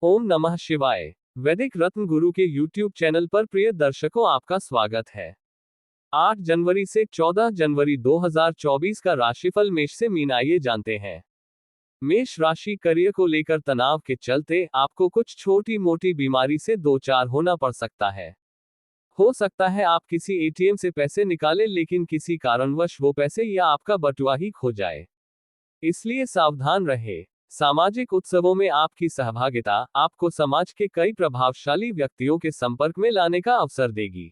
ओम नमः शिवाय। वैदिक रत्न गुरु के YouTube चैनल पर प्रिय दर्शकों आपका स्वागत है। 8 जनवरी से 14 जनवरी 2024 का राशिफल मेष से मीन, आइए जानते हैं। मेष राशि, करियर को लेकर तनाव के चलते आपको कुछ छोटी मोटी बीमारी से दो चार होना पड़ सकता है। हो सकता है आप किसी ATM से पैसे निकालें, लेकिन किसी कारणवश वो पैसे या आपका बटुआ ही खो जाए, इसलिए सावधान रहे। सामाजिक उत्सवों में आपकी सहभागिता आपको समाज के कई प्रभावशाली व्यक्तियों के संपर्क में लाने का अवसर देगी।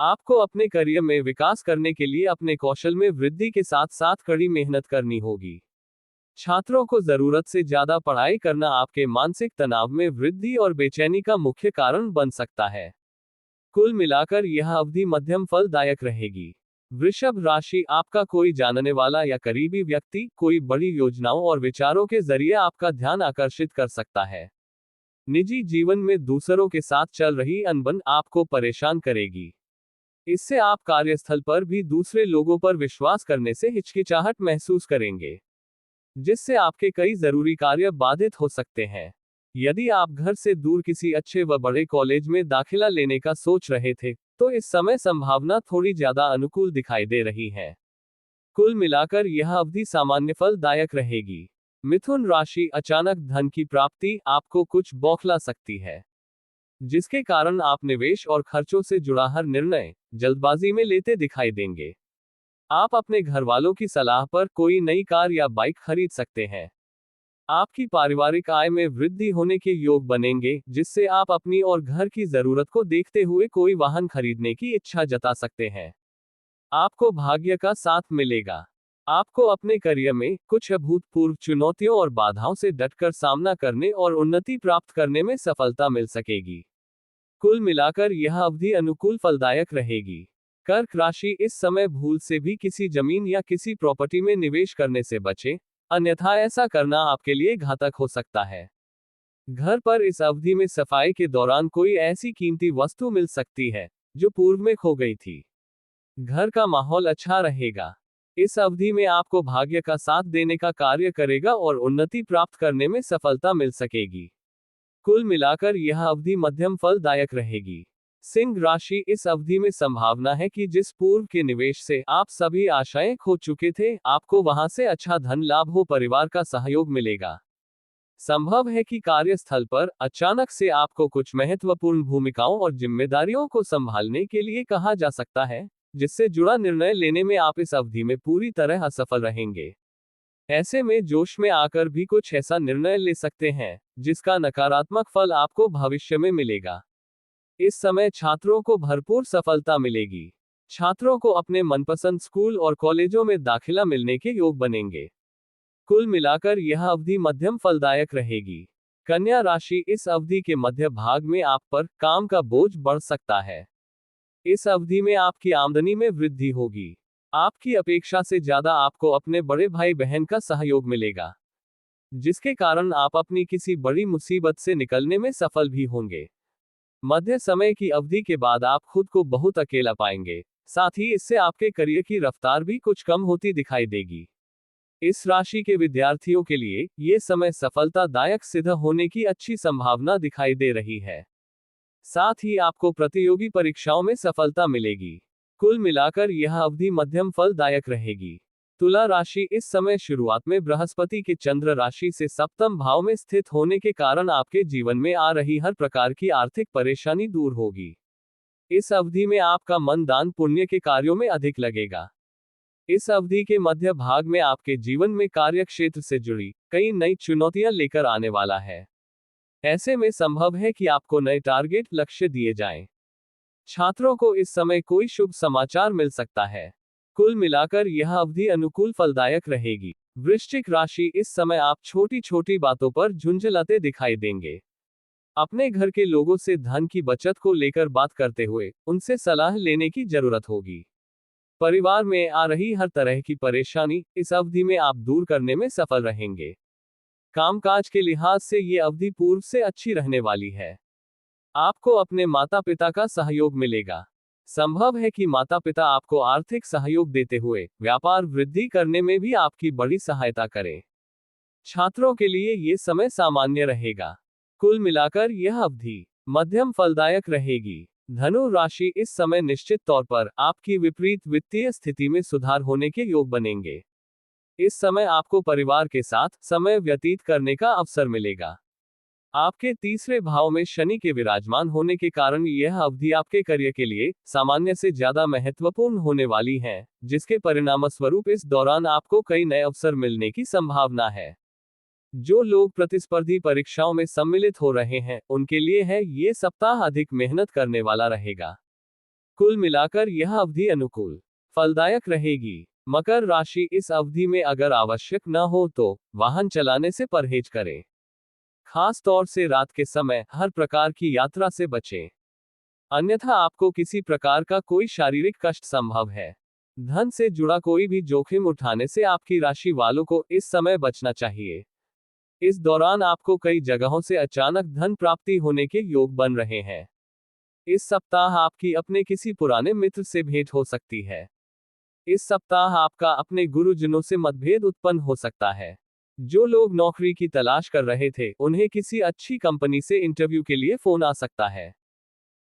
आपको अपने करियर में विकास करने के लिए अपने कौशल में वृद्धि के साथ साथ कड़ी मेहनत करनी होगी। छात्रों को जरूरत से ज्यादा पढ़ाई करना आपके मानसिक तनाव में वृद्धि और बेचैनी का मुख्य कारण बन सकता है। कुल मिलाकर यह अवधि मध्यम फलदायक रहेगी। वृषभ राशि, आपका कोई जानने वाला या करीबी व्यक्ति कोई बड़ी योजनाओं और विचारों के जरिए आपका ध्यान आकर्षित कर सकता है। निजी जीवन में दूसरों के साथ चल रही अनबन आपको परेशान करेगी। इससे आप कार्यस्थल पर भी दूसरे लोगों पर विश्वास करने से हिचकिचाहट महसूस करेंगे, जिससे आपके कई जरूरी कार्य बाधित हो सकते हैं। यदि आप घर से दूर किसी अच्छे व बड़े कॉलेज में दाखिला लेने का सोच रहे थे, तो इस समय संभावना थोड़ी ज्यादा अनुकूल दिखाई दे रही है। कुल मिलाकर यह अवधि सामान्य फलदायक रहेगी। मिथुन राशि, अचानक धन की प्राप्ति आपको कुछ बौखला सकती है, जिसके कारण आप निवेश और खर्चों से जुड़ा हर निर्णय जल्दबाजी में लेते दिखाई देंगे। आप अपने घर वालों की सलाह पर कोई नई कार या बाइक खरीद सकते हैं। आपकी पारिवारिक आय में वृद्धि होने के योग बनेंगे, जिससे आप अपनी और घर की जरूरत को देखते हुए कोई वाहन खरीदने की इच्छा जता सकते हैं। आपको भाग्य का साथ मिलेगा। आपको अपने करियर में कुछ अभूतपूर्व चुनौतियों और बाधाओं से डटकर सामना करने और उन्नति प्राप्त करने में सफलता मिल सकेगी। कुल मिलाकर यह अवधि अनुकूल फलदायक रहेगी। कर्क राशि, इस समय भूल से भी किसी जमीन या किसी प्रॉपर्टी में निवेश करने से बचें, अन्यथा ऐसा करना आपके लिए घातक हो सकता है। घर पर इस अवधि में सफाई के दौरान कोई ऐसी कीमती वस्तु मिल सकती है जो पूर्व में खो गई थी। घर का माहौल अच्छा रहेगा। इस अवधि में आपको भाग्य का साथ देने का कार्य करेगा और उन्नति प्राप्त करने में सफलता मिल सकेगी। कुल मिलाकर यह अवधि मध्यम फलदायक रहेगी। सिंह राशि, इस अवधि में संभावना है कि जिस पूर्व के निवेश से आप सभी आशाएं खो चुके थे, आपको वहां से अच्छा धन लाभ हो, परिवार का सहयोग मिलेगा। संभव है कि कार्यस्थल पर अचानक से आपको कुछ महत्वपूर्ण भूमिकाओं और जिम्मेदारियों को संभालने के लिए कहा जा सकता है, जिससे जुड़ा निर्णय लेने में आप इस अवधि में पूरी तरह असफल रहेंगे। ऐसे में जोश में आकर भी कुछ ऐसा निर्णय ले सकते हैं जिसका नकारात्मक फल आपको भविष्य में मिलेगा। इस समय छात्रों को भरपूर सफलता मिलेगी। छात्रों को अपने मनपसंद स्कूल और कॉलेजों में दाखिला मिलने के योग बनेंगे। कुल मिलाकर यह अवधि मध्यम फलदायक रहेगी। कन्या राशि, इस अवधि के मध्य भाग में आप पर काम का बोझ बढ़ सकता है। इस अवधि में आपकी आमदनी में वृद्धि होगी। आपकी अपेक्षा से ज्यादा आपको अपने बड़े भाई बहन का सहयोग मिलेगा, जिसके कारण आप अपनी किसी बड़ी मुसीबत से निकलने में सफल भी होंगे। मध्य समय की अवधि के बाद आप खुद को बहुत अकेला पाएंगे, साथ ही इससे आपके करियर की रफ्तार भी कुछ कम होती दिखाई देगी। इस राशि के विद्यार्थियों के लिए ये समय सफलतादायक सिद्ध होने की अच्छी संभावना दिखाई दे रही है। साथ ही आपको प्रतियोगी परीक्षाओं में सफलता मिलेगी। कुल मिलाकर यह अवधि मध्यम फलदायक रहेगी। तुला राशि, इस समय शुरुआत में बृहस्पति के चंद्र राशि से सप्तम भाव में स्थित होने के कारण आपके जीवन में आ रही हर प्रकार की आर्थिक परेशानी दूर होगी। इस अवधि में आपका मन दान पुण्य के कार्यों में अधिक लगेगा। इस अवधि के मध्य भाग में आपके जीवन में कार्य क्षेत्र से जुड़ी कई नई चुनौतियां लेकर आने वाला है। ऐसे में संभव है कि आपको नए टारगेट लक्ष्य दिए जाएं। छात्रों को इस समय कोई शुभ समाचार मिल सकता है। कुल मिलाकर यह अवधि अनुकूल फलदायक रहेगी। वृश्चिक राशि, इस समय आप छोटी छोटी बातों पर झुंझलाते दिखाई देंगे। अपने घर के लोगों से धन की बचत को लेकर बात करते हुए उनसे सलाह लेने की जरूरत होगी। परिवार में आ रही हर तरह की परेशानी इस अवधि में आप दूर करने में सफल रहेंगे। कामकाज के लिहाज से ये अवधि पूर्व से अच्छी रहने वाली है। आपको अपने माता पिता का सहयोग मिलेगा। संभव है कि माता पिता आपको आर्थिक सहयोग देते हुए व्यापार वृद्धि करने में भी आपकी बड़ी सहायता करें। छात्रों के लिए ये समय सामान्य रहेगा। कुल मिलाकर यह अवधि मध्यम फलदायक रहेगी। धनु राशि, इस समय निश्चित तौर पर आपकी विपरीत वित्तीय स्थिति में सुधार होने के योग बनेंगे। इस समय आपको परिवार के साथ समय व्यतीत करने का अवसर मिलेगा। आपके तीसरे भाव में शनि के विराजमान होने के कारण यह अवधि आपके करियर के लिए सामान्य से ज्यादा महत्वपूर्ण होने वाली है, जिसके परिणामस्वरूप इस दौरान आपको कई नए अवसर मिलने की संभावना है। जो लोग प्रतिस्पर्धी परीक्षाओं में सम्मिलित हो रहे हैं, उनके लिए है ये सप्ताह अधिक मेहनत करने वाला रहेगा। कुल मिलाकर यह अवधि अनुकूल फलदायक रहेगी। मकर राशि, इस अवधि में अगर आवश्यक न हो तो वाहन चलाने से परहेज करें। खास तौर से रात के समय हर प्रकार की यात्रा से बचें, अन्यथा आपको किसी प्रकार का कोई शारीरिक कष्ट संभव है। धन से जुड़ा कोई भी जोखिम उठाने से आपकी राशि वालों को इस समय बचना चाहिए। इस दौरान आपको कई जगहों से अचानक धन प्राप्ति होने के योग बन रहे हैं। इस सप्ताह आपकी अपने किसी पुराने मित्र से भेंट हो सकती है। इस सप्ताह आपका अपने गुरुजनों से मतभेद उत्पन्न हो सकता है। जो लोग नौकरी की तलाश कर रहे थे, उन्हें किसी अच्छी कंपनी से इंटरव्यू के लिए फोन आ सकता है।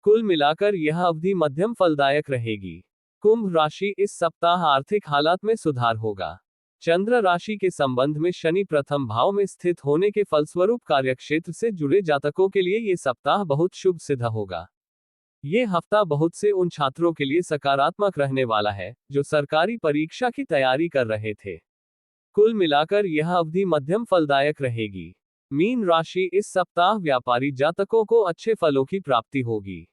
कुल मिलाकर यह अवधि मध्यम फलदायक रहेगी। कुंभ राशि, इस सप्ताह आर्थिक हालात में सुधार होगा। चंद्र राशि के संबंध में शनि प्रथम भाव में स्थित होने के फलस्वरूप कार्यक्षेत्र से जुड़े जातकों के लिए ये सप्ताह बहुत शुभ सिद्ध होगा। ये हफ्ता बहुत से उन छात्रों के लिए सकारात्मक रहने वाला है जो सरकारी परीक्षा की तैयारी कर रहे थे। कुल मिलाकर यह अवधि मध्यम फलदायक रहेगी। मीन राशि, इस सप्ताह व्यापारी जातकों को अच्छे फलों की प्राप्ति होगी।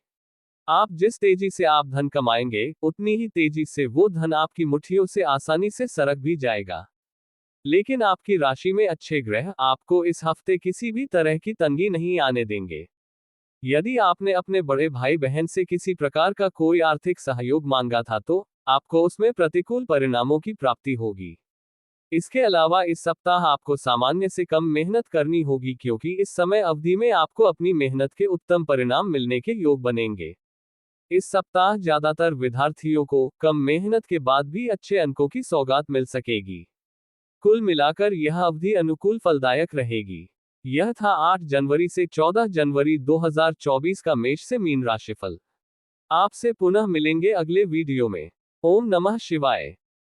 आप जिस तेजी से आप धन कमाएंगे, उतनी ही तेजी से वो धन आपकी मुट्ठियों से आसानी से सरक भी जाएगा। लेकिन आपकी राशि में अच्छे ग्रह आपको इस हफ्ते किसी भी तरह की तंगी नहीं आने देंगे। यदि आपने अपने बड़े भाई बहन से किसी प्रकार का कोई आर्थिक सहयोग मांगा था तो आपको उसमें प्रतिकूल परिणामों की प्राप्ति होगी। इसके अलावा इस सप्ताह आपको सामान्य से कम मेहनत करनी होगी, क्योंकि इस समय अवधि में आपको अपनी मेहनत के उत्तम परिणाम मिलने के योग बनेंगे। इस सप्ताह ज्यादातर विद्यार्थियों को कम मेहनत के बाद भी अच्छे अंकों की सौगात मिल सकेगी। कुल मिलाकर यह अवधि अनुकूल फलदायक रहेगी। यह था 8 जनवरी से 14 जनवरी 2024 का मेष से मीन राशिफल। आपसे पुनः मिलेंगे अगले वीडियो में। ओम नमः शिवाय।